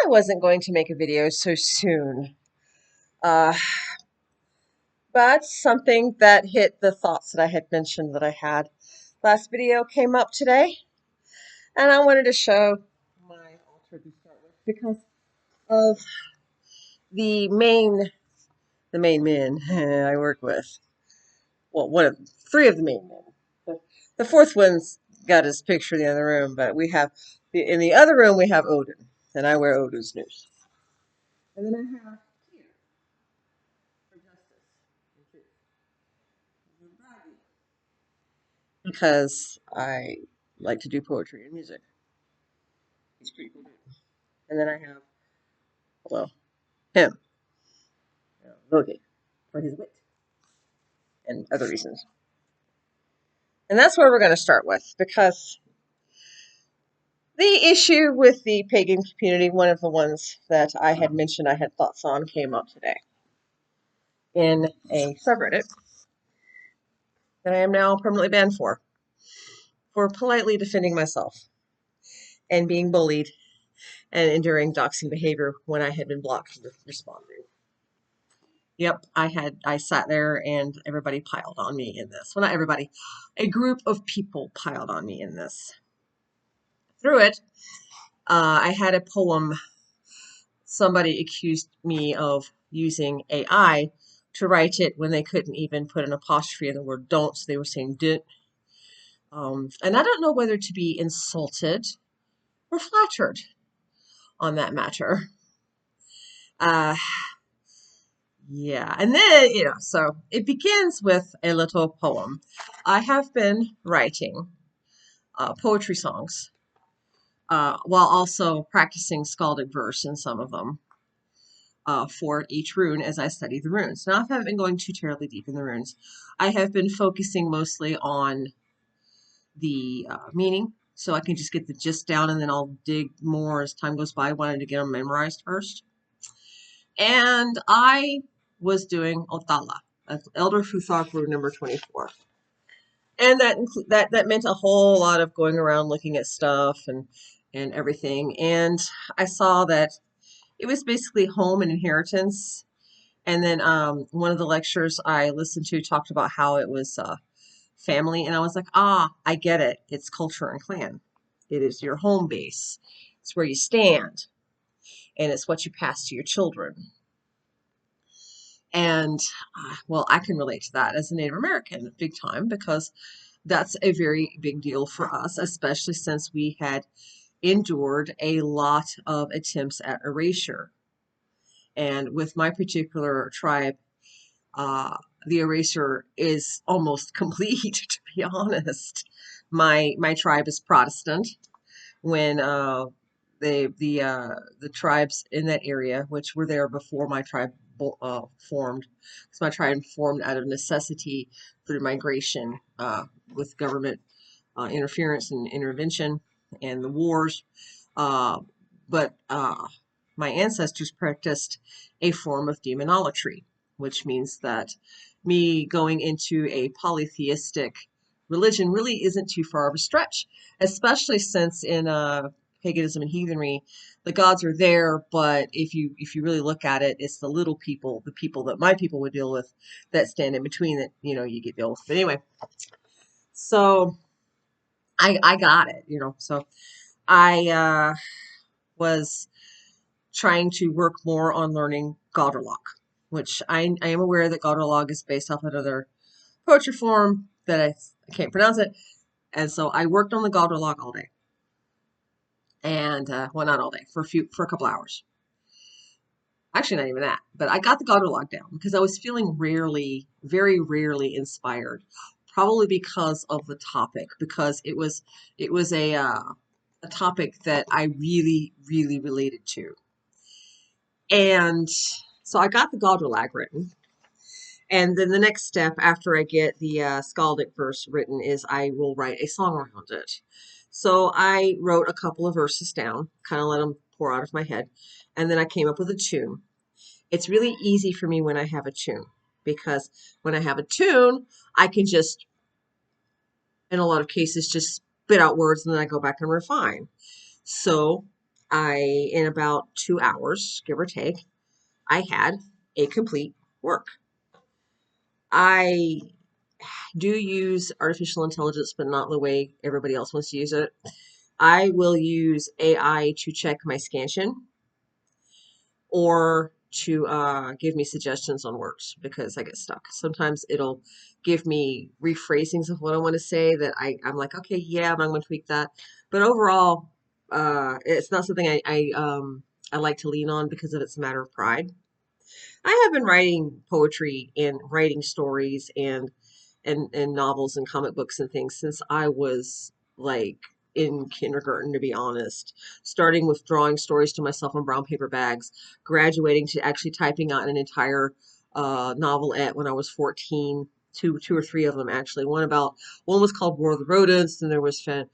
I wasn't going to make a video so soon, uh, but something that hit the thoughts that I had mentioned that I had last video came up today, and I wanted to show my altar to start with because of the main men I work with. Well, three of the main men. The fourth one's got his picture in the other room, but we have in the other room we have Odin, and I wear Odin's noose. And then I have Tyr for justice and truth. Because I like to do poetry and music. He's pretty cool. And then I have, well, him, Loki, for his wit and other reasons. And that's where we're going to start with, because the issue with the pagan community, one of the ones that I had mentioned I had thoughts on, came up today in a subreddit that I am now permanently banned for politely defending myself and being bullied and enduring doxing behavior when I had been blocked from responding. Yep, I sat there and everybody piled on me in this. Well, not everybody, a group of people piled on me in this. Through it, I had a poem. Somebody accused me of using AI to write it when they couldn't even put an apostrophe in the word don't, so they were saying didn't. And I don't know whether to be insulted or flattered on that matter. Yeah, and then, so it begins with a little poem. I have been writing poetry songs while also practicing skaldic verse in some of them for each rune as I study the runes. Now, I haven't been going too terribly deep in the runes. I have been focusing mostly on the meaning, so I can just get the gist down, and then I'll dig more as time goes by. I wanted to get them memorized first. And I was doing Othala, Elder Futhar rune number 24. And that meant a whole lot of going around looking at stuff and everything. And I saw that it was basically home and inheritance. And then one of the lectures I listened to talked about how it was family. And I was like, I get it. It's culture and clan. It is your home base. It's where you stand. And it's what you pass to your children. And, well, I can relate to that as a Native American big time, because that's a very big deal for us, especially since we had endured a lot of attempts at erasure. And with my particular tribe, the erasure is almost complete, to be honest. My tribe is Protestant. When the tribes in that area, which were there before my tribe formed, because my tribe formed out of necessity through migration with government interference and intervention and the wars. But my ancestors practiced a form of demonolatry, which means that me going into a polytheistic religion really isn't too far of a stretch, especially since in paganism and heathenry, the gods are there, but if you really look at it, it's the little people, the people that my people would deal with, that stand in between that you get deal with. But anyway, so I got it, So I was trying to work more on learning Gauderlog, which I am aware that Gauderlog is based off another poetry form that I can't pronounce it. And so I worked on the Gauderlog all day. And, well, not all day, for a couple hours. Actually, not even that, but I got the Gauderlog down because I was feeling very rarely inspired, probably because of the topic, because it was a topic that I really related to. And so I got the Gauderlag written. And then the next step after I get the skaldic verse written is I will write a song around it. So I wrote a couple of verses down, kind of let them pour out of my head. And then I came up with a tune. It's really easy for me when I have a tune, because when I have a tune, I can just, in a lot of cases, just spit out words and then I go back and refine. So in about 2 hours, give or take, I had a complete work. I do use artificial intelligence, but not the way everybody else wants to use it. I will use AI to check my scansion or to give me suggestions on words because I get stuck. Sometimes it'll give me rephrasings of what I want to say that I'm like, okay, yeah, but I'm going to tweak that. But overall, it's not something I like to lean on because of it's a matter of pride. I have been writing poetry and writing stories and novels and comic books and things since I was like in kindergarten, to be honest. Starting with drawing stories to myself on brown paper bags, graduating to actually typing out an entire novelette when I was 14. Two or three of them actually. One was called War of the Rodents, and there was the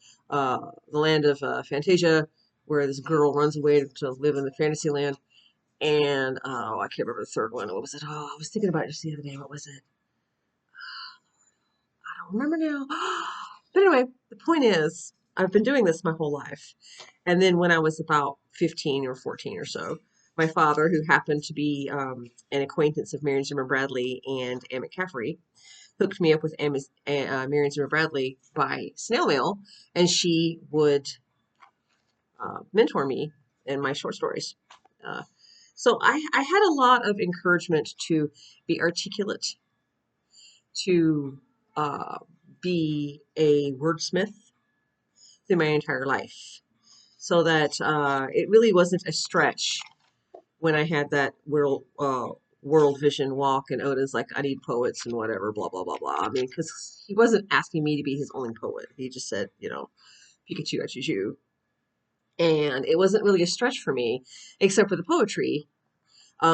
Land of Fantasia, where this girl runs away to live in the fantasy land. And oh, I can't remember the third one. What was it? Oh, I was thinking about it just the other day. What was it? I don't remember now. But anyway, the point is, I've been doing this my whole life. And then when I was about 15 or 14 or so, my father, who happened to be an acquaintance of Marion Zimmer Bradley and Anne McCaffrey, hooked me up with Marion Zimmer Bradley by snail mail, and she would mentor me in my short stories. Uh, so I had a lot of encouragement to be articulate, to uh, be a wordsmith through my entire life. So that it really wasn't a stretch when I had that world vision walk, and Odin's like, I need poets and whatever, blah, blah, blah, blah. I mean, because he wasn't asking me to be his only poet. He just said, Pikachu, I choose you. And it wasn't really a stretch for me, except for the poetry,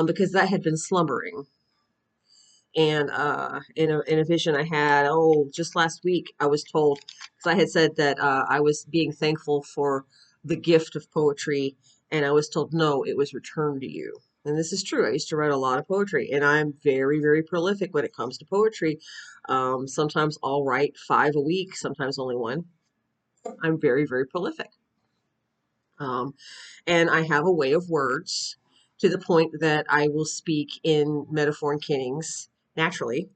because that had been slumbering. And in a vision I had, just last week, I was told, because I had said that I was being thankful for the gift of poetry, and I was told, no, it was returned to you. And this is true. I used to write a lot of poetry, and I'm very, very prolific when it comes to poetry. Sometimes I'll write 5 a week, sometimes only one. I'm very, very prolific. Um, and I have a way of words to the point that I will speak in metaphor and kennings naturally.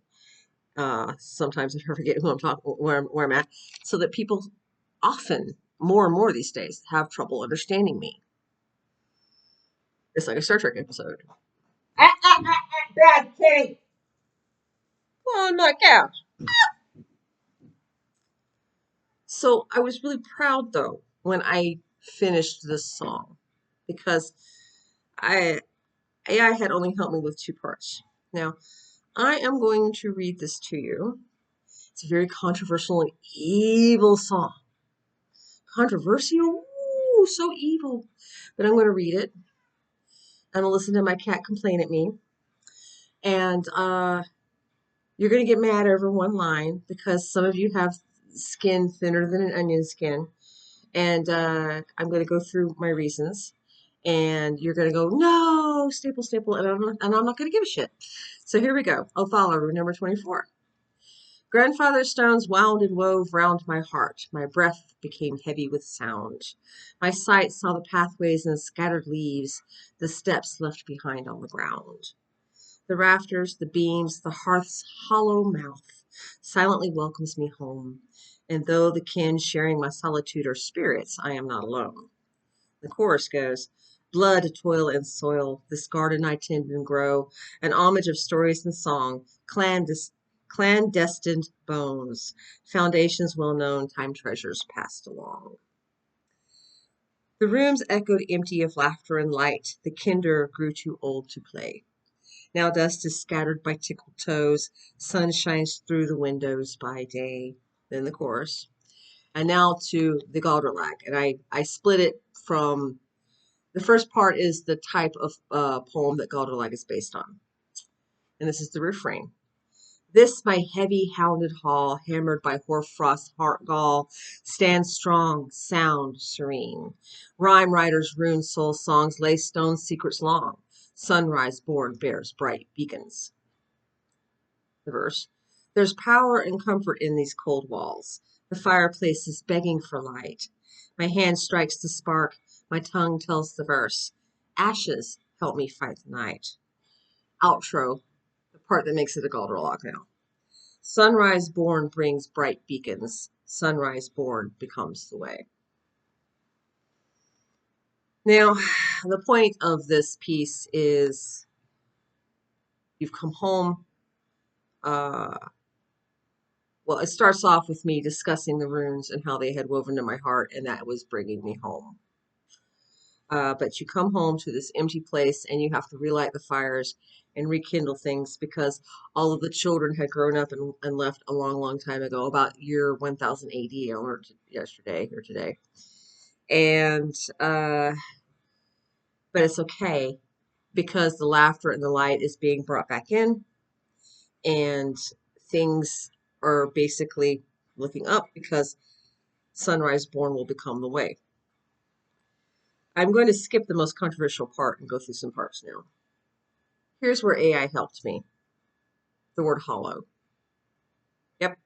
Sometimes I forget who I'm talking, where I'm at, so that people often, more and more these days, have trouble understanding me. It's like a Star Trek episode. Bad kitty on my couch. So I was really proud though when I finished this song because I AI had only helped me with 2 parts. Now I am going to read this to you. It's a very controversial and evil song. Controversial? Ooh, so evil. But I'm going to read it. I'm going to listen to my cat complain at me. And you're going to get mad over one line because some of you have skin thinner than an onion skin. And I'm going to go through my reasons. And you're going to go, no, staple, staple. And I'm not going to give a shit. So here we go. Othello, number 24. Grandfather stones wound and wove round my heart. My breath became heavy with sound. My sight saw the pathways and scattered leaves, the steps left behind on the ground. The rafters, the beams, the hearth's hollow mouth silently welcomes me home. And though the kin sharing my solitude are spirits, I am not alone. The chorus goes, blood, toil, and soil, this garden I tend and grow, an homage of stories and song, clandestined bones, foundations well known, time treasures passed along. The rooms echoed empty of laughter and light, the kinder grew too old to play. Now dust is scattered by tickled toes, sun shines through the windows by day. Then the chorus. And now to the Galdralag. And I split it from, the first part is the type of poem that Galdralag is based on. And this is the refrain. This my heavy hounded hall, hammered by hoarfrost heart gall, stands strong, sound, serene. Rhyme writers rune soul songs lay stone secrets long. Sunrise born bears bright beacons. The verse. There's power and comfort in these cold walls. The fireplace is begging for light. My hand strikes the spark. My tongue tells the verse. Ashes help me fight the night. Outro, the part that makes it a Galderlock now. Sunrise born brings bright beacons. Sunrise born becomes the way. Now, the point of this piece is you've come home. Well, it starts off with me discussing the runes and how they had woven to my heart, and that was bringing me home. But you come home to this empty place and you have to relight the fires and rekindle things because all of the children had grown up and left a long, long time ago, about year 1000 AD. I learned yesterday or today. And, but it's okay because the laughter and the light is being brought back in and things are basically looking up because sunrise born will become the way. I'm going to skip the most controversial part and go through some parts now. Here's where AI helped me. The word hollow. Yep.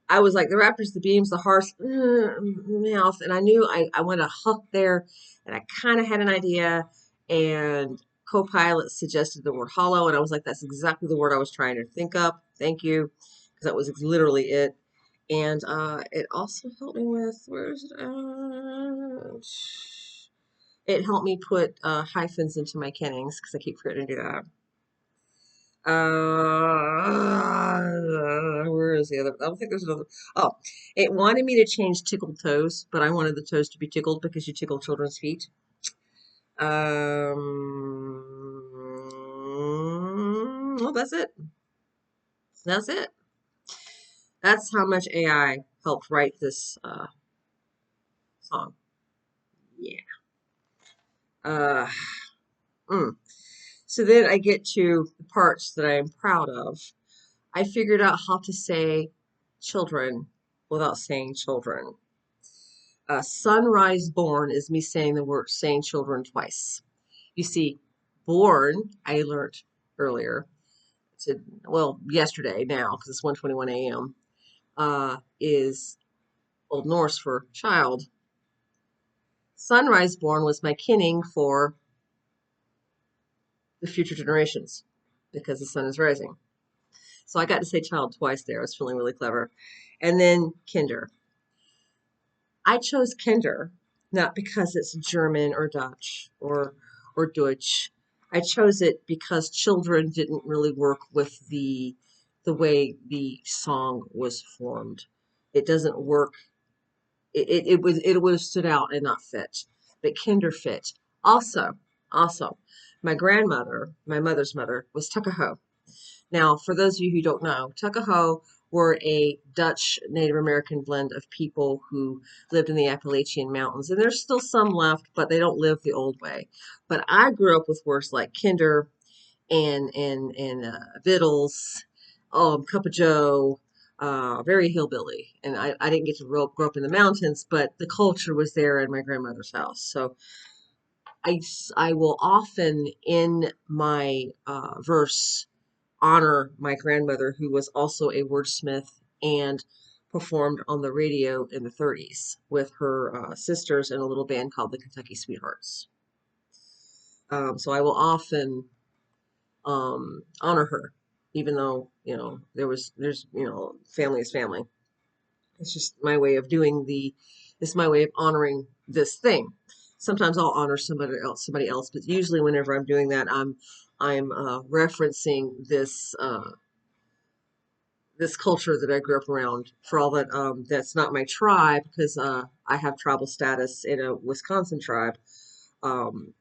I was like, the raptors, the beams, the hearts, mouth. And I knew I went a hook there and I kind of had an idea. And Copilot suggested the word hollow. And I was like, that's exactly the word I was trying to think of. Thank you. Because that was literally it. And it also helped me with, where's it? It helped me put hyphens into my kennings because I keep forgetting to do that. Where is the other? I don't think there's another. Oh, it wanted me to change tickled toes, but I wanted the toes to be tickled because you tickle children's feet. Well, that's it. That's it. That's how much AI helped write this song. Yeah. Uh, mm. So then I get to the parts that I am proud of. I figured out how to say children without saying children. Sunrise born is me saying the word saying children twice. You see, born, I learned earlier, well, yesterday now, because it's 1:21 a.m., is Old Norse for child. Sunrise born was my kinning for the future generations because the sun is rising. So I got to say child twice there. I was feeling really clever. And then kinder. I chose kinder not because it's German or Dutch or Deutsch. I chose it because children didn't really work with the way the song was formed. It doesn't work. It would have stood out and not fit, but kinder fit. Also, my grandmother, my mother's mother, was Tuckahoe. Now, for those of you who don't know, Tuckahoe were a Dutch Native American blend of people who lived in the Appalachian Mountains. And there's still some left, but they don't live the old way. But I grew up with words like kinder and vittles, cup of joe, very hillbilly. And I didn't get to grow up in the mountains, but the culture was there in my grandmother's house. So I will often in my verse honor my grandmother, who was also a wordsmith and performed on the radio in the 30s with her sisters in a little band called the Kentucky Sweethearts. So I will often honor her, even though there's family is family. It's just my way of it's my way of honoring this thing. Sometimes I'll honor somebody else, but usually whenever I'm doing that, I'm referencing this culture that I grew up around. For all that, that's not my tribe because I have tribal status in a Wisconsin tribe.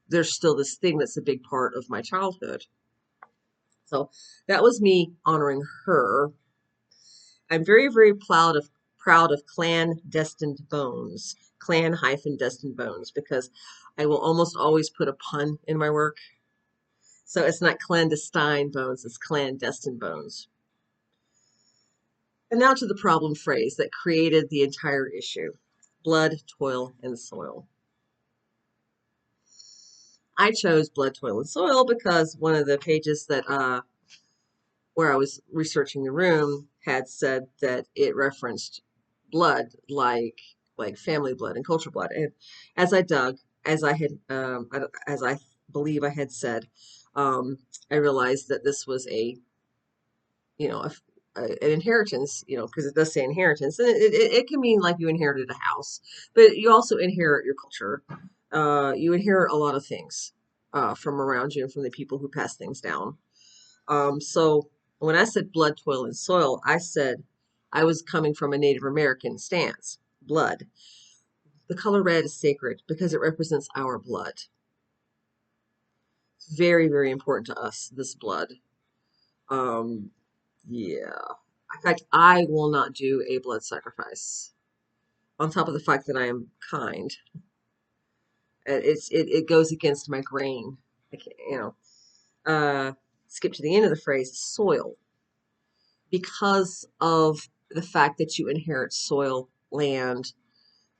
There's still this thing that's a big part of my childhood. So that was me honoring her. I'm very, very proud of clan destined bones, clan-destined bones, because I will almost always put a pun in my work. So it's not clandestine bones, it's clandestine bones. And now to the problem phrase that created the entire issue: blood, toil, and soil. I chose blood, toil, and soil because one of the pages that where I was researching the room had said that it referenced blood like family blood and culture blood. And as I dug, as I had, as I believe I had said, I realized that this was an inheritance, because it does say inheritance, and it can mean like you inherited a house, but you also inherit your culture. You inherit a lot of things from around you and from the people who pass things down. So when I said blood, toil, and soil, I said I was coming from a Native American stance. Blood. The color red is sacred because it represents our blood. It's very, very important to us, this blood. Um, yeah. In fact, I will not do a blood sacrifice. On top of the fact that I am kind, it goes against my grain. I can't, skip to the end of the phrase, soil, because of the fact that you inherit soil, land,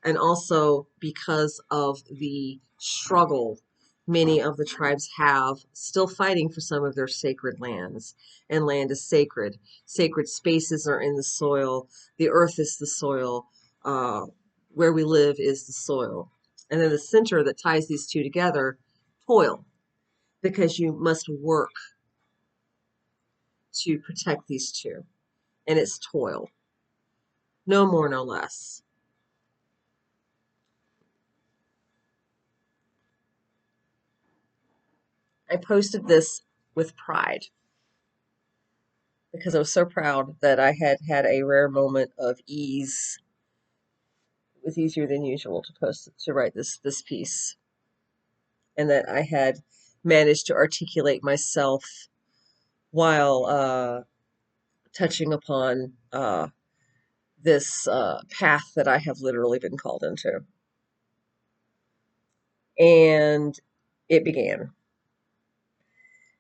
and also because of the struggle many of the tribes have still fighting for some of their sacred lands. And land is sacred. Sacred spaces are in the soil. The earth is the soil. Uh, where we live is the soil. And then the center that ties these two together, toil, because you must work to protect these two. And it's toil. No more, no less. I posted this with pride because I was so proud that I had had a rare moment of ease. It was easier than usual to write this piece, and that I had managed to articulate myself while touching upon this path that I have literally been called into. And it began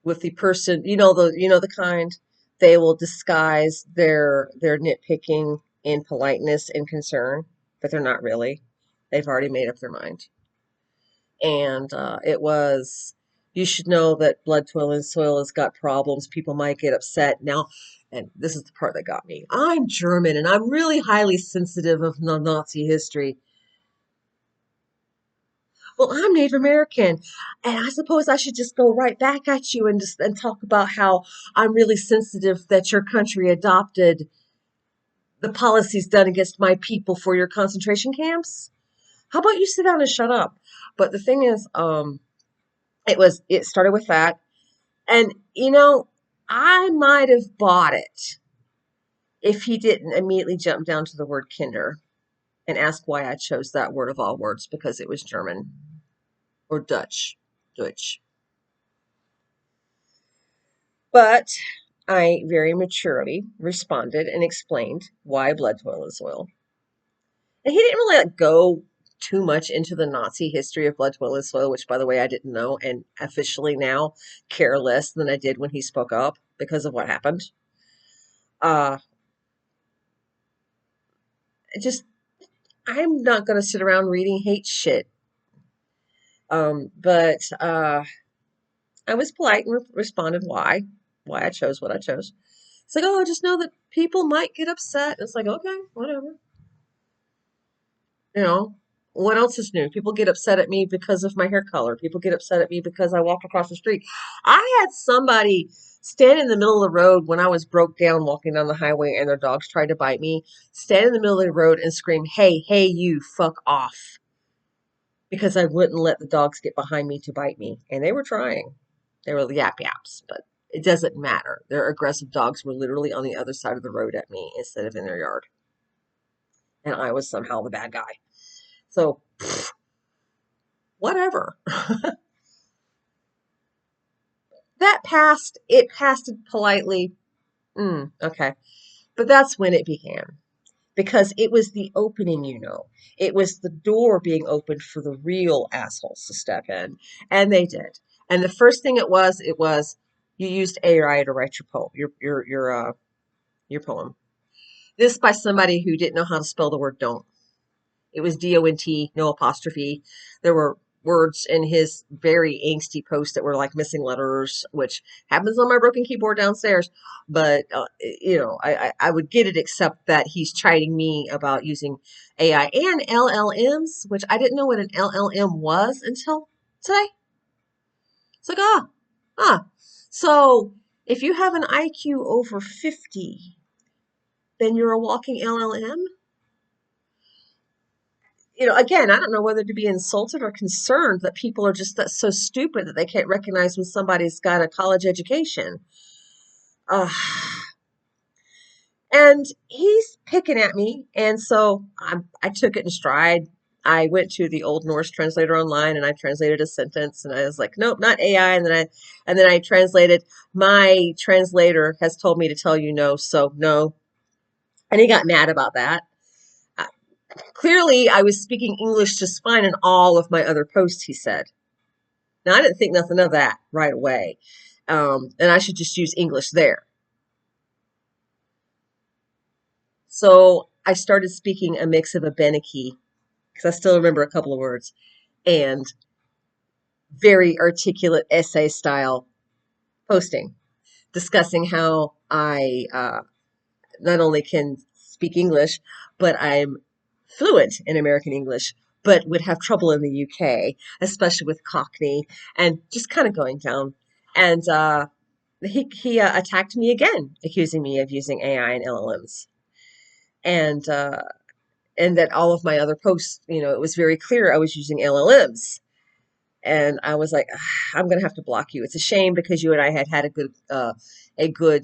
with the person, the kind, they will disguise their nitpicking in politeness and concern, but they're not really. They've already made up their mind. And it was, you should know that blood, toil, and soil has got problems. People might get upset now. And this is the part that got me. I'm German and I'm really highly sensitive of Nazi history. Well, I'm Native American, and I suppose I should just go right back at you and talk about how I'm really sensitive that your country adopted the policies done against my people for your concentration camps. How about you sit down and shut up? But the thing is, it started with that, and I might have bought it if he didn't immediately jump down to the word kinder and ask why I chose that word of all words because it was German or Dutch. Deutsch. But I very maturely responded and explained why blood, toil, and soil. And he didn't really go too much into the Nazi history of blood, toil, and soil, which, by the way, I didn't know and officially now care less than I did when he spoke up because of what happened. Uh, just, I'm not going to sit around reading hate shit. But I was polite and responded why I chose what I chose. It's like, oh, I just know that people might get upset. It's like, okay, whatever. You know, what else is new? People get upset at me because of my hair color. People get upset at me because I walked across the street. I had somebody stand in the middle of the road when I was broke down walking down the highway and their dogs tried to bite me, stand in the middle of the road and scream, hey, hey, you, fuck off. Because I wouldn't let the dogs get behind me to bite me. And they were trying. They were yap yaps, but it doesn't matter. Their aggressive dogs were literally on the other side of the road at me instead of in their yard. And I was somehow the bad guy. So, whatever. It passed it politely. Okay. But that's when it began. Because it was the opening. It was the door being opened for the real assholes to step in. And they did. And the first thing it was you used AI to write your poem, your poem. This by somebody who didn't know how to spell the word don't. It was DONT, no apostrophe. There were words in his very angsty posts that were like missing letters, which happens on my broken keyboard downstairs. But I would get it, except that he's chiding me about using AI and LLMs, which I didn't know what an LLM was until today. It's like, ah. So if you have an IQ over 50, then you're a walking LLM. Again, I don't know whether to be insulted or concerned that people are just that so stupid that they can't recognize when somebody's got a college education. Uh, and he's picking at me, and so I took it in stride. I went to the Old Norse translator online and I translated a sentence, and I was like, nope, not AI. And then I translated. My translator has told me to tell you no, so no. And he got mad about that. Uh, Clearly, I was speaking English just fine in all of my other posts, he said. Now, I didn't think nothing of that right away. And I should just use English there. So I started speaking a mix of Abenaki, because I still remember a couple of words, and very articulate essay style posting, discussing how I not only can speak English, but I'm fluent in American English, but would have trouble in the UK, especially with Cockney, and just kind of going down. And he attacked me again, accusing me of using AI and LLMs, and that all of my other posts, it was very clear I was using LLMs. And I was like, I'm gonna have to block you. It's a shame because you and I had had a good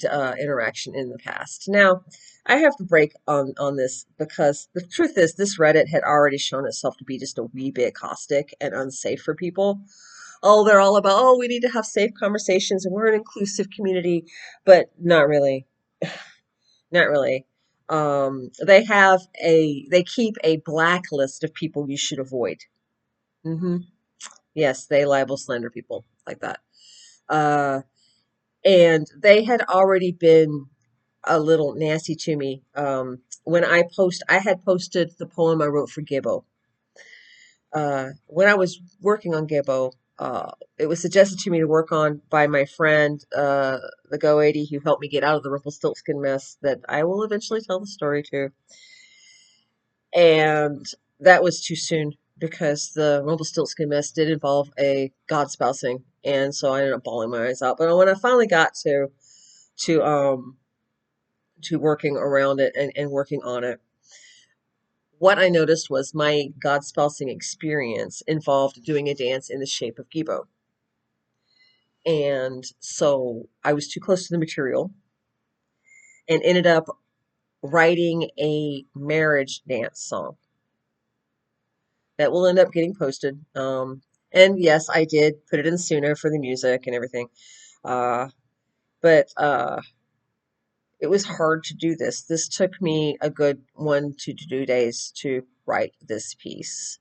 interaction in the past. Now, I have to break on this because the truth is, this Reddit had already shown itself to be just a wee bit caustic and unsafe for people. Oh, they're all about, oh, we need to have safe conversations and we're an inclusive community, but not really. Not really. They keep a blacklist of people you should avoid. Hmm. Yes, they libel slander people like that. Uh, and they had already been a little nasty to me. When I had posted the poem I wrote for Gibbo. When I was working on Gibbo, it was suggested to me to work on by my friend, the Go 80, who helped me get out of the Rumpelstiltskin mess that I will eventually tell the story to. And that was too soon because the Rumpelstiltskin mess did involve a god spousing, and so I ended up bawling my eyes out. But when I finally got to um to working around it and working on it, what I noticed was my god spousing experience involved doing a dance in the shape of Gibo. And so I was too close to the material and ended up writing a marriage dance song that will end up getting posted. And yes, I did put it in Suno for the music and everything. But it was hard to do this. This took me a good 1 to 2 days to write this piece.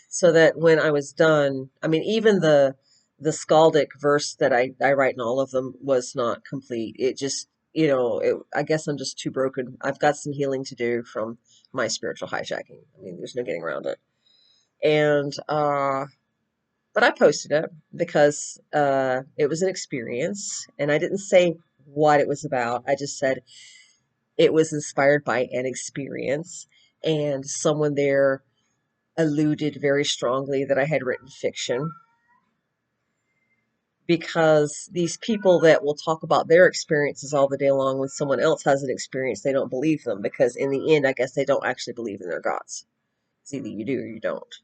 So that when I was done, I mean, even the skaldic verse that I write in all of them was not complete. It just, I guess I'm just too broken. I've got some healing to do from my spiritual hijacking. I mean, there's no getting around it. And but I posted it because it was an experience, and I didn't say what it was about. I just said it was inspired by an experience, and someone there alluded very strongly that I had written fiction, because these people that will talk about their experiences all the day long, when someone else has an experience, they don't believe them, because in the end, I guess they don't actually believe in their gods. It's either you do or you don't.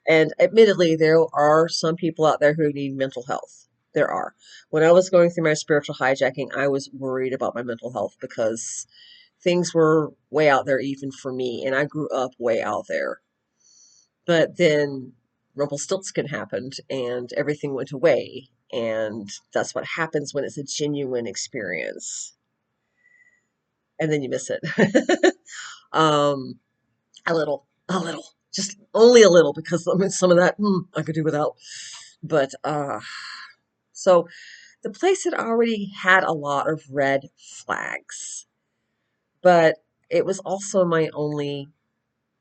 And admittedly, there are some people out there who need mental health. There are. When I was going through my spiritual hijacking, I was worried about my mental health because things were way out there even for me, and I grew up way out there. But then Rumpelstiltskin happened and everything went away. And that's what happens when it's a genuine experience. And then you miss it. um, a little, just only a little, because I mean, some of that I could do without. But so the place had already had a lot of red flags, but it was also my only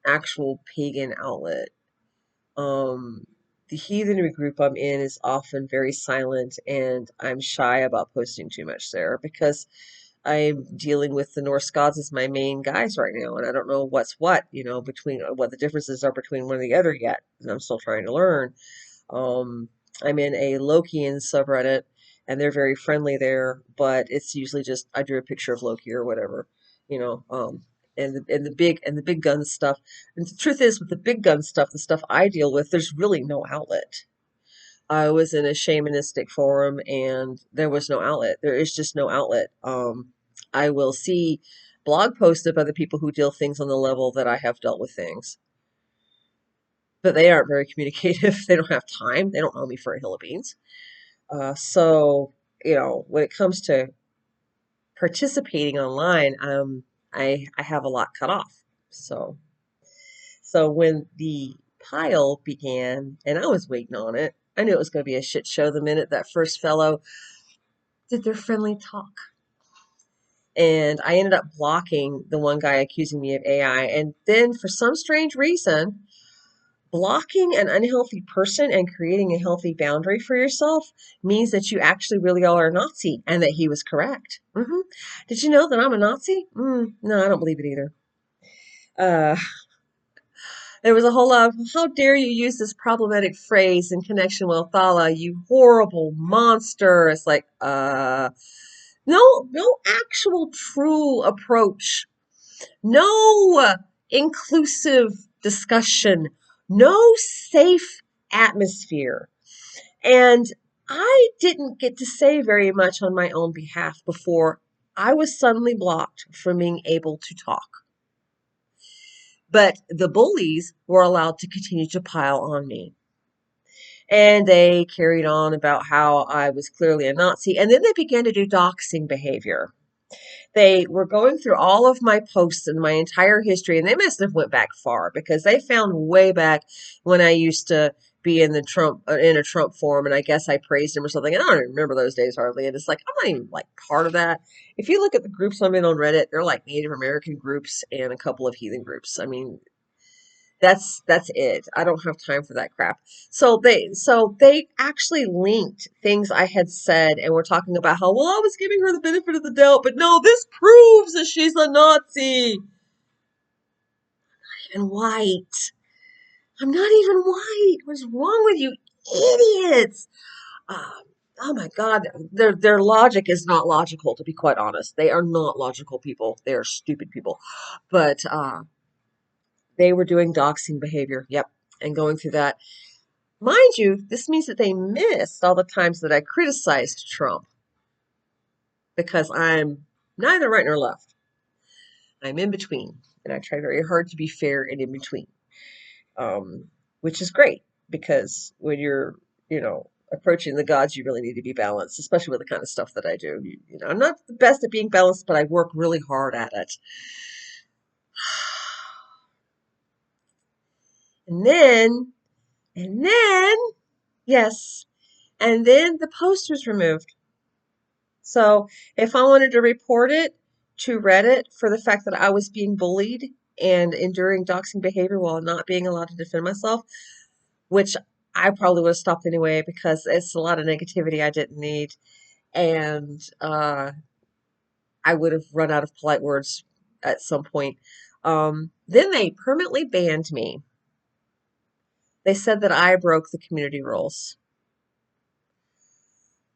actual pagan outlet. Um, the heathenry group I'm in is often very silent, and I'm shy about posting too much there because I'm dealing with the Norse gods as my main guys right now, and I don't know what's what, between what the differences are between one and the other yet, and I'm still trying to learn. Um, I'm in a Lokian subreddit, and they're very friendly there, but it's usually just I drew a picture of Loki or whatever, you know. And the big gun stuff. And the truth is, with the big gun stuff, the stuff I deal with, there's really no outlet. I was in a shamanistic forum, and there was no outlet. There is just no outlet. I will see blog posts of other people who deal things on the level that I have dealt with things, but they aren't very communicative. They don't have time. They don't know me for a hill of beans. So, when it comes to participating online, I have a lot cut off. So when the pile began, and I was waiting on it, I knew it was going to be a shit show the minute that first fellow did their friendly talk. And I ended up blocking the one guy accusing me of AI. And then, for some strange reason, blocking an unhealthy person and creating a healthy boundary for yourself means that you actually really are a Nazi, and that he was correct. Did you know that I'm a Nazi? No, I don't believe it either. Uh, there was a whole lot of, how dare you use this problematic phrase in connection with Othala, you horrible monster. It's like, no actual true approach, no inclusive discussion, no safe atmosphere. And I didn't get to say very much on my own behalf before I was suddenly blocked from being able to talk. But the bullies were allowed to continue to pile on me. And they carried on about how I was clearly a Nazi. And then they began to do doxing behavior. They were going through all of my posts and my entire history, and they must have went back far because they found way back when I used to be in a Trump forum, and I guess I praised him or something. And I don't even remember those days hardly. And it's like I'm not even like part of that. If you look at the groups I'm in on Reddit, they're like Native American groups and a couple of heathen groups. I mean, that's it. I don't have time for that crap. So they actually linked things I had said and were talking about how, well, I was giving her the benefit of the doubt, but no, this proves that she's a Nazi. And white. I'm not even white. What's wrong with you idiots? Um, oh my God, their logic is not logical, to be quite honest. They are not logical people. They are stupid people. But they were doing doxing behavior. Yep. And going through that. Mind you, this means that they missed all the times that I criticized Trump because I'm neither right nor left. I'm in between, and I try very hard to be fair and in between, which is great because when you're, approaching the gods, you really need to be balanced, especially with the kind of stuff that I do. I'm not the best at being balanced, but I work really hard at it. And then, and then, yes, and then the post was removed. So if I wanted to report it to Reddit for the fact that I was being bullied and enduring doxing behavior while not being allowed to defend myself, which I probably would have stopped anyway because it's a lot of negativity I didn't need. And I would have run out of polite words at some point. Then they permanently banned me. They said that I broke the community rules.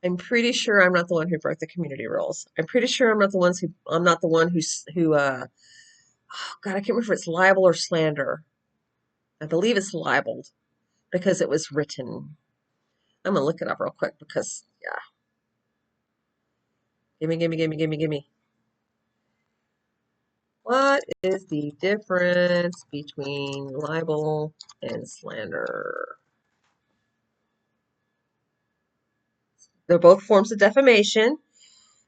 I'm pretty sure I'm not the one who broke the community rules. I'm pretty sure I'm not the one who oh God, I can't remember if it's libel or slander. I believe it's libeled because it was written. I'm gonna look it up real quick because yeah. Gimme, gimme, gimme, gimme, gimme. What is the difference between libel and slander? They're both forms of defamation.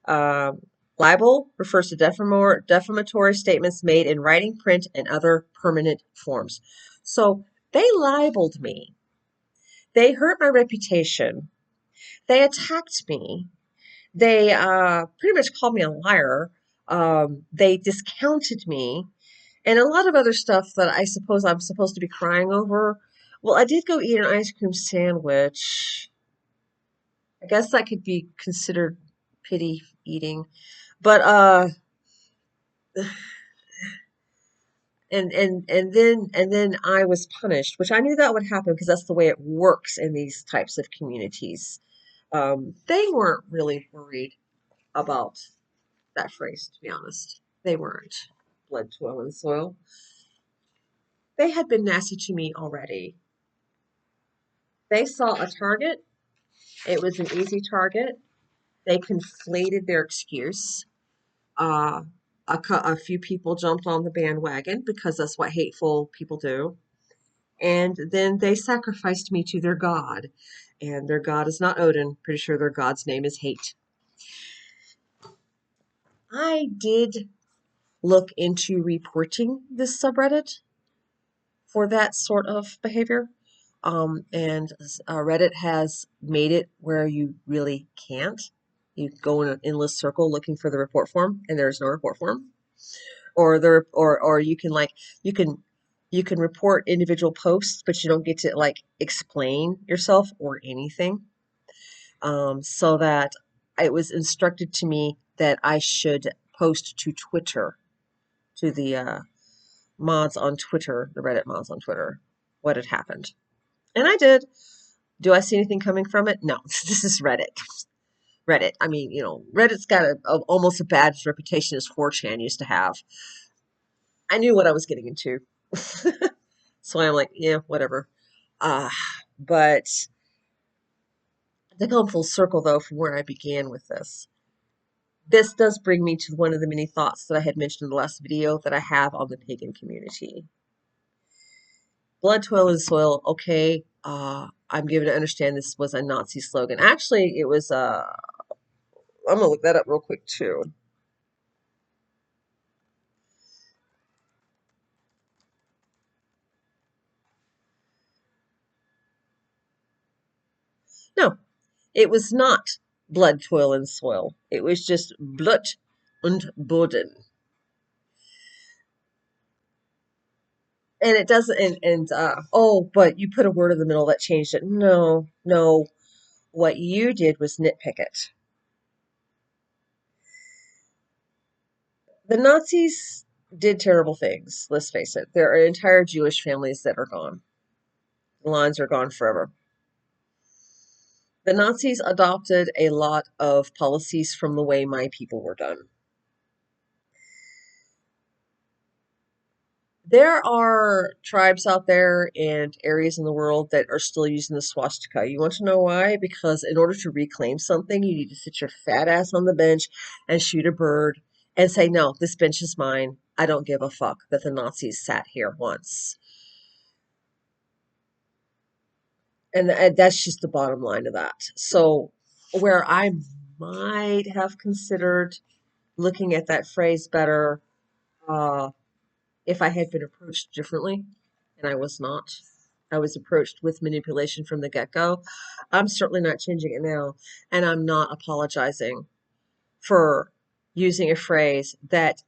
Um, Libel refers to defamatory statements made in writing, print, and other permanent forms. So they libeled me. They hurt my reputation. They attacked me. They pretty much called me a liar. They discounted me, and a lot of other stuff that I suppose I'm supposed to be crying over. Well, I did go eat an ice cream sandwich. I guess that could be considered pity eating. But and then I was punished, which I knew that would happen because that's the way it works in these types of communities. They weren't really worried about that phrase, to be honest. They weren't. Blood, toil, and soil. They had been nasty to me already. They saw a target. It was an easy target. They conflated their excuse. Uh, a few people jumped on the bandwagon because that's what hateful people do. And then they sacrificed me to their god. And their god is not Odin. Pretty sure their god's name is hate. I did look into reporting this subreddit for that sort of behavior. And Reddit has made it where you really can't. You go in an endless circle looking for the report form, and there's no report form. Or you can you can you can report individual posts, but you don't get to explain yourself or anything. So that it was instructed to me that I should post to Twitter, to the mods on Twitter, the Reddit mods on Twitter, what had happened. And I did. Do I see anything coming from it? No. This is Reddit. Reddit. I mean, Reddit's got almost a bad reputation as 4chan used to have. I knew what I was getting into. So I'm like, yeah, whatever. Uh, but to come full circle, though, from where I began with this does bring me to one of the many thoughts that I had mentioned in the last video that I have on the pagan community. Blood, toil, and soil. Okay, I'm given to understand this was a Nazi slogan. Actually, it was. I'm gonna look that up real quick too. No, it was not blood, toil, and soil. It was just Blut und Boden. And it doesn't, oh, but you put a word in the middle that changed it. No, no. What you did was nitpick it. The Nazis did terrible things, let's face it. There are entire Jewish families that are gone. The lines are gone forever. The Nazis adopted a lot of policies from the way my people were done. There are tribes out there and areas in the world that are still using the swastika. You want to know why? Because in order to reclaim something, you need to sit your fat ass on the bench and shoot a bird and say, no, this bench is mine. I don't give a fuck that the Nazis sat here once. And that's just the bottom line of that. So, where I might have considered looking at that phrase better, uh, if I had been approached differently, and I was not. I was approached with manipulation from the get-go. I'm certainly not changing it now, and I'm not apologizing for using a phrase that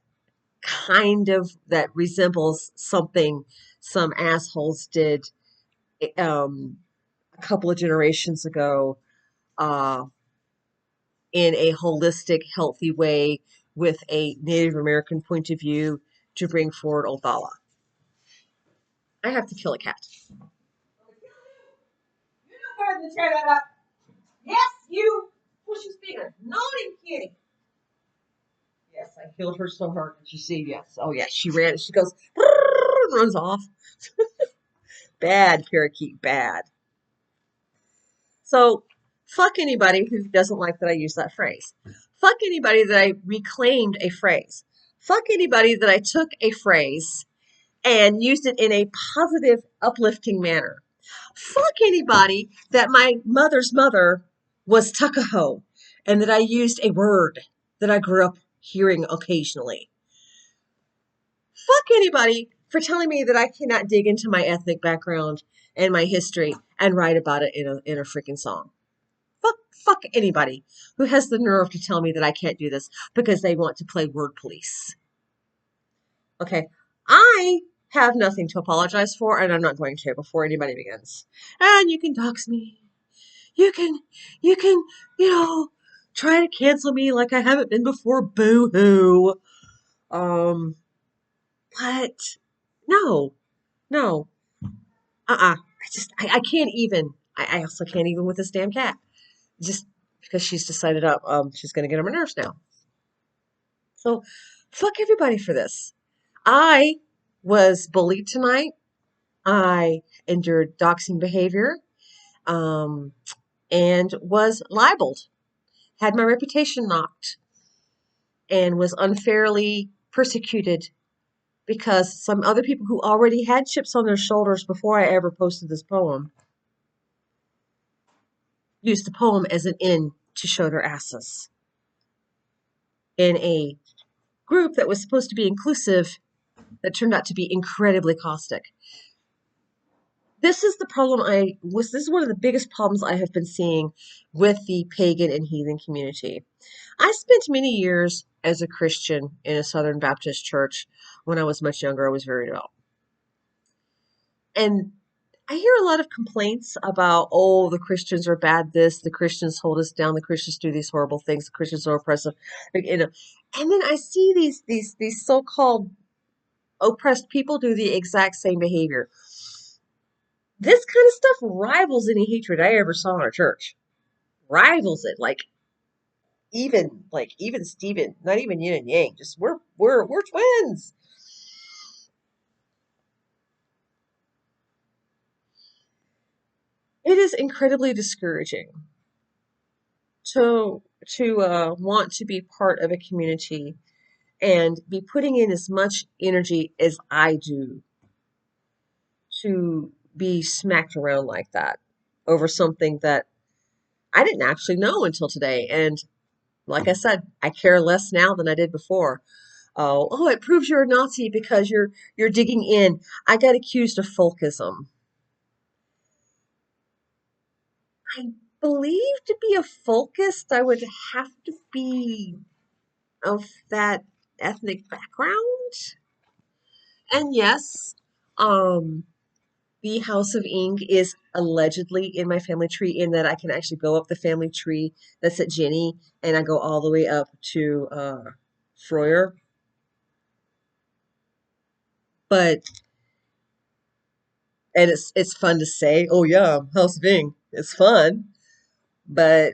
resembles something some assholes did a couple of generations ago, uh, in a holistic, healthy way with a Native American point of view to bring forward Othalla. I have to kill a cat. You're not going to tear that up. Yes, you. Well, she's being a naughty kitty. Yes, I killed her so hard. Did you see? Yes. Oh, yes. She ran. She goes, runs off. Bad parakeet. Bad. So, fuck anybody who doesn't like that I use that phrase. Fuck anybody that I reclaimed a phrase. Fuck anybody that I took a phrase and used it in a positive, uplifting manner. Fuck anybody that my mother's mother was Tuckahoe and that I used a word that I grew up hearing occasionally. Fuck anybody for telling me that I cannot dig into my ethnic background and my history and write about it in a freaking song. Fuck anybody who has the nerve to tell me that I can't do this because they want to play word police. Okay, I have nothing to apologize for, and I'm not going to before anybody begins. And you can dox me. You can, you can, you know, try to cancel me like I haven't been before. Boo hoo. Um, but no, no, I can't even. I also can't even with this damn cat. Just because she's decided up, she's gonna get on my nerves now. So, fuck everybody for this. I was bullied tonight. I endured doxing behavior, um, and was libeled, had my reputation knocked, and was unfairly persecuted because some other people who already had chips on their shoulders before I ever posted this poem used the poem as an in to show their asses in a group that was supposed to be inclusive that turned out to be incredibly caustic. This is one of the biggest problems I have been seeing with the pagan and heathen community. I spent many years as a Christian in a Southern Baptist church. When I was much younger, I was very devout. And I hear a lot of complaints about, oh, the Christians are bad this, the Christians hold us down, the Christians do these horrible things, the Christians are oppressive. You know. And then I see these so-called oppressed people do the exact same behavior. This kind of stuff rivals any hatred I ever saw in our church. Rivals it. Even Stephen, not even yin and yang, just we're twins. It is incredibly discouraging to want to be part of a community and be putting in as much energy as I do to be smacked around like that over something that I didn't actually know until today. And like I said, I care less now than I did before. Oh, it proves you're a Nazi because you're digging in. I got accused of folkism. I believe to be a folkist, I would have to be of that ethnic background. And yes, um, the House of Ing is allegedly in my family tree, in that I can actually go up the family tree that's at Jenny, and I go all the way up to Freuer. But and it's fun to say, oh yeah, House of Ing. It's fun, but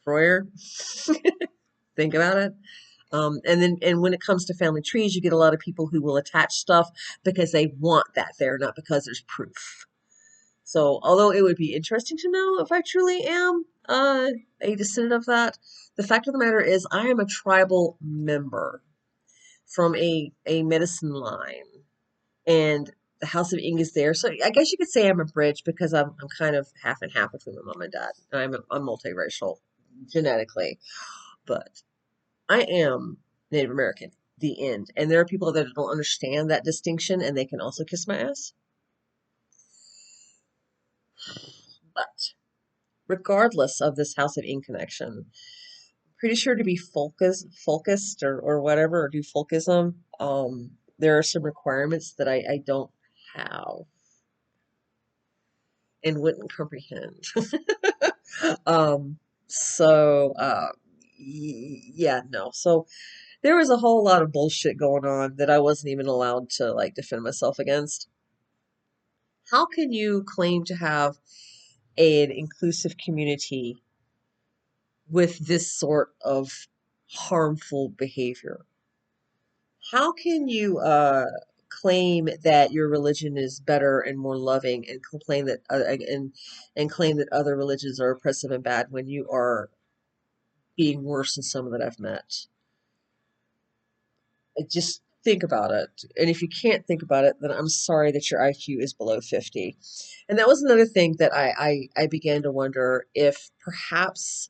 Freuer, think about it. And when it comes to family trees, you get a lot of people who will attach stuff because they want that there, not because there's proof. So, although it would be interesting to know if I truly am a descendant of that, the fact of the matter is I am a tribal member from a medicine line, and the House of Ing is there. So I guess you could say I'm a bridge because I'm kind of half and half between my mom and dad. I'm multiracial genetically, but I am Native American. The end. And there are people that don't understand that distinction, and they can also kiss my ass. But regardless of this House of Ink connection, pretty sure to be folkist or whatever, or do folkism, there are some requirements that I don't have and wouldn't comprehend. um, so, yeah, no. So there was a whole lot of bullshit going on that I wasn't even allowed to like defend myself against. How can you claim to have an inclusive community with this sort of harmful behavior? How can you claim that your religion is better and more loving, and complain that and claim that other religions are oppressive and bad when you are being worse than some that I've met? Just think about it. And if you can't think about it, then I'm sorry that your IQ is below 50. And that was another thing that I began to wonder if perhaps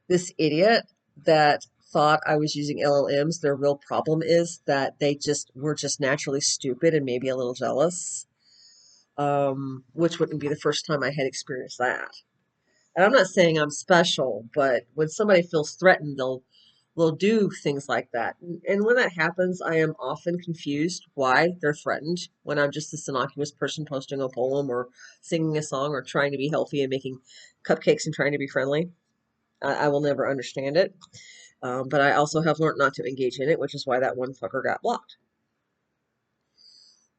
this idiot that thought I was using LLMs, their real problem is that they just were just naturally stupid and maybe a little jealous, which wouldn't be the first time I had experienced that. And I'm not saying I'm special, but when somebody feels threatened, will do things like that. And when that happens, I am often confused why they're threatened when I'm just this innocuous person posting a poem or singing a song or trying to be healthy and making cupcakes and trying to be friendly. I will never understand it. But I also have learned not to engage in it, which is why that one fucker got blocked.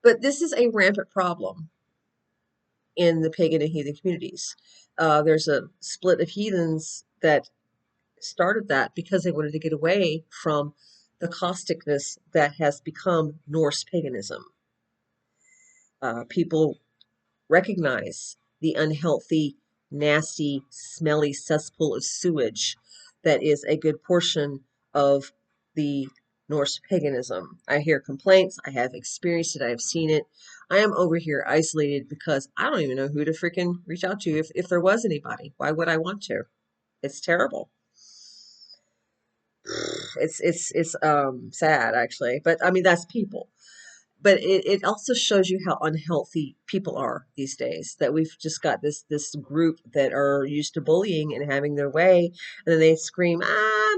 But this is a rampant problem in the pagan and heathen communities. There's a split of heathens that started that because they wanted to get away from the causticness that has become Norse paganism. People recognize the unhealthy, nasty, smelly cesspool of sewage that is a good portion of the Norse paganism. I hear complaints. I have experienced it. I have seen it. I am over here isolated because I don't even know who to freaking reach out to if there was anybody. Why would I want to? It's terrible. It's sad actually, but I mean that's people. But it also shows you how unhealthy people are these days. That we've just got this group that are used to bullying and having their way, and then they scream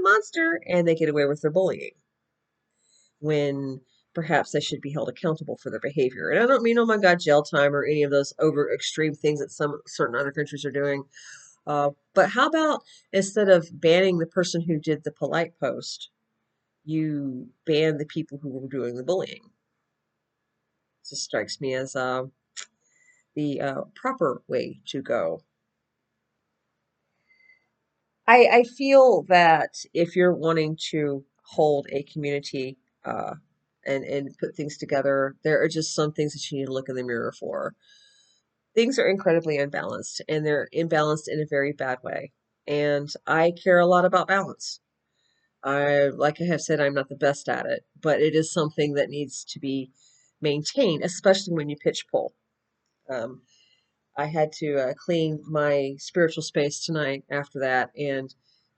monster, and they get away with their bullying when perhaps they should be held accountable for their behavior. And I don't mean, oh my God, jail time or any of those over extreme things that some certain other countries are doing. But how about instead of banning the person who did the polite post, you ban the people who were doing the bullying? It just strikes me as the proper way to go. I feel that if you're wanting to hold a community and put things together, there are just some things that you need to look in the mirror for. Things are incredibly imbalanced, and they're imbalanced in a very bad way. And I care a lot about balance. Like I have said, I'm not the best at it, but it is something that needs to be maintained, especially when you pitch pull. Um, I had to clean my spiritual space tonight after that, and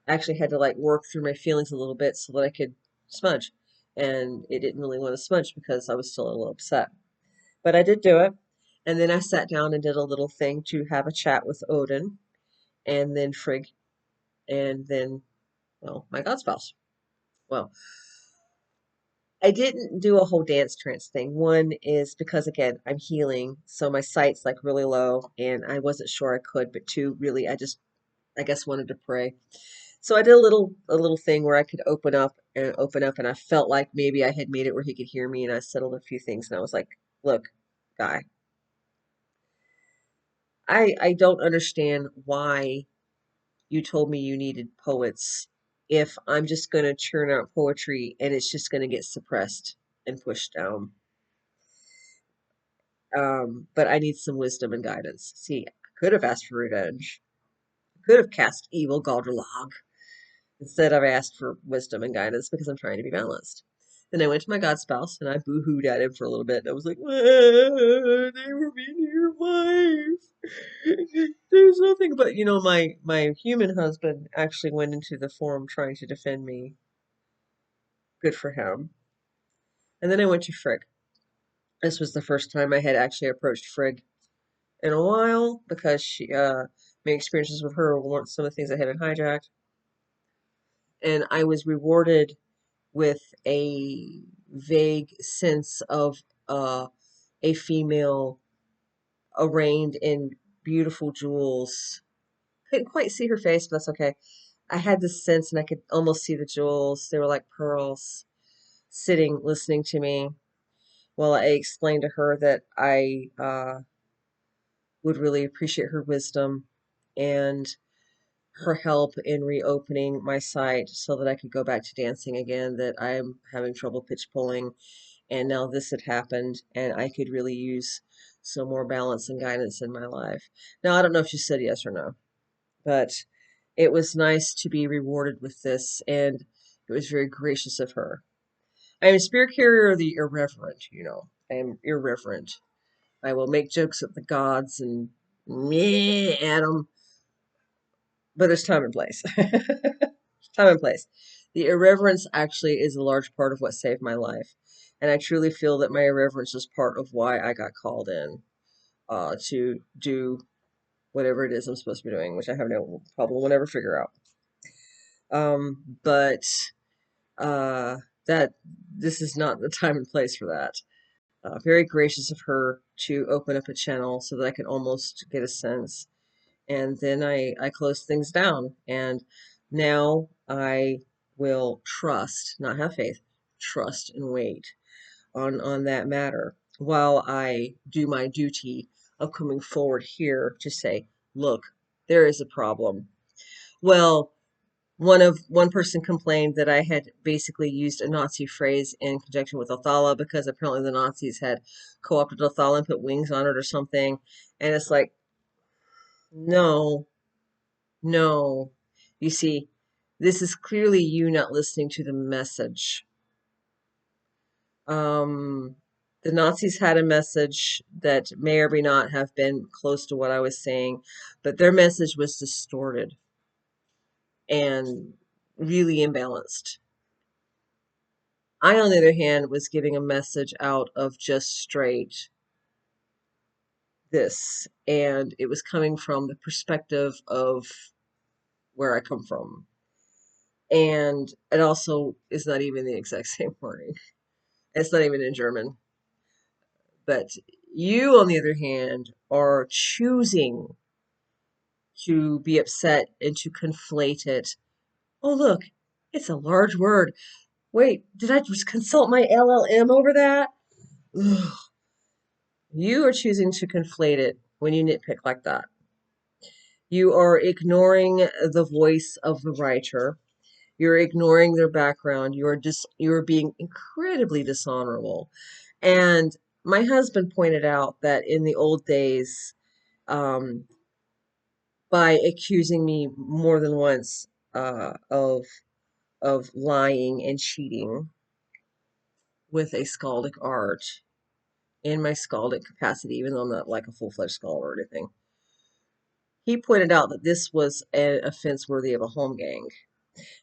actually had to like work through my feelings a little bit so that I could smudge. And it didn't really want to smudge because I was still a little upset. But I did do it. And then I sat down and did a little thing to have a chat with Odin and then Frigg and then, well, my god spouse. Well, I didn't do a whole dance trance thing. One is because again, I'm healing, so my sight's like really low and I wasn't sure I could, but two, really I guess wanted to pray. So I did a little thing where I could open up and I felt like maybe I had made it where he could hear me and I settled a few things and I was like, look, guy, I don't understand why you told me you needed poets if I'm just going to churn out poetry and it's just going to get suppressed and pushed down. But I need some wisdom and guidance. See, I could have asked for revenge. I could have cast evil Galdralag. Instead, I've asked for wisdom and guidance because I'm trying to be balanced. Then I went to my god spouse and I boo-hooed at him for a little bit. I was like, they were being your wife. There's nothing but, my human husband actually went into the forum trying to defend me. Good for him. And then I went to Frigg. This was the first time I had actually approached Frigg in a while because my experiences with her weren't some of the things I had been hijacked. And I was rewarded with a vague sense of a female arrayed in beautiful jewels. Couldn't quite see her face, but that's okay. I had this sense, and I could almost see the jewels. They were like pearls, sitting, listening to me while I explained to her that I would really appreciate her wisdom and her help in reopening my sight so that I could go back to dancing again, that I'm having trouble pitch pulling. And now this had happened, and I could really use some more balance and guidance in my life. Now, I don't know if she said yes or no, but it was nice to be rewarded with this, and it was very gracious of her. I am a spirit carrier of the irreverent. I am irreverent. I will make jokes at the gods and meh at them, but there's time and place. Time and place. The irreverence actually is a large part of what saved my life. And I truly feel that my irreverence is part of why I got called in to do whatever it is I'm supposed to be doing, which I have no problem will ever figure out. But uh, that this is not the time and place for that. Very gracious of her to open up a channel so that I could almost get a sense. And then I closed things down. And now I will trust, not have faith, trust and wait on that matter while I do my duty of coming forward here to say, look, there is a problem. Well, one person complained that I had basically used a Nazi phrase in conjunction with Othala because apparently the Nazis had co-opted Othala and put wings on it or something. And it's like, no, no. You see, this is clearly you not listening to the message. Um, the Nazis had a message that may or may not have been close to what I was saying, but their message was distorted and really imbalanced. I, on the other hand, was giving a message out of just straight this, and it was coming from the perspective of where I come from. And it also is not even the exact same wording. It's not even in German. But you, on the other hand, are choosing to be upset and to conflate it. Oh, look, it's a large word. Wait, did I just consult my LLM over that? Ugh. You are choosing to conflate it when you nitpick like that. You are ignoring the voice of the writer. You're ignoring their background. You're being incredibly dishonorable. And my husband pointed out that in the old days, um, by accusing me more than once of lying and cheating with a skaldic art in my skaldic capacity, even though I'm not like a full-fledged skald or anything. He pointed out that this was an offense worthy of a home gang.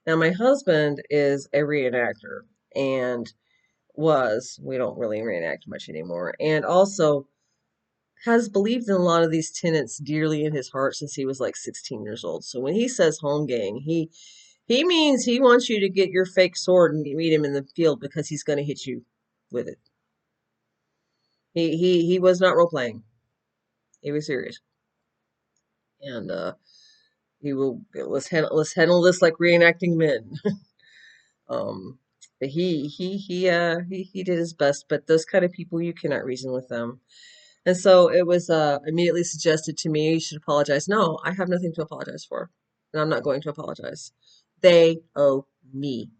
Now, my husband is a reenactor and we don't really reenact much anymore, and also has believed in a lot of these tenets dearly in his heart since he was like 16 years old. So when he says home gang, he means he wants you to get your fake sword and meet him in the field because he's going to hit you with it. He was not role playing. He was serious. And he will let's handle this like reenacting men. um but he did his best, but those kind of people, you cannot reason with them. And so it was immediately suggested to me, you should apologize. No, I have nothing to apologize for. And I'm not going to apologize. They owe me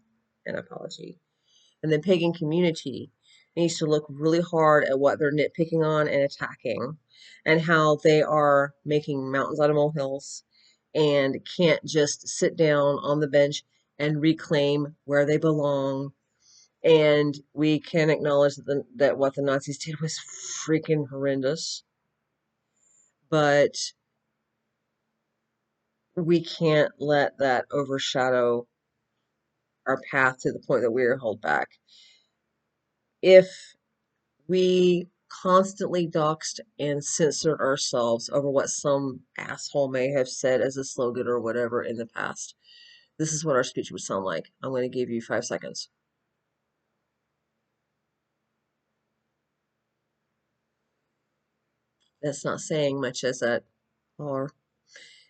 an apology. And the pagan community needs to look really hard at what they're nitpicking on and attacking, and how they are making mountains out of molehills and can't just sit down on the bench and reclaim where they belong. And we can acknowledge that what the Nazis did was freaking horrendous, but we can't let that overshadow our path to the point that we are held back. If we constantly doxed and censored ourselves over what some asshole may have said as a slogan or whatever in the past, this is what our speech would sound like. I'm going to give you 5 seconds. That's not saying much, is it? Or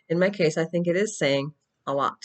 in my case, I think it is saying a lot.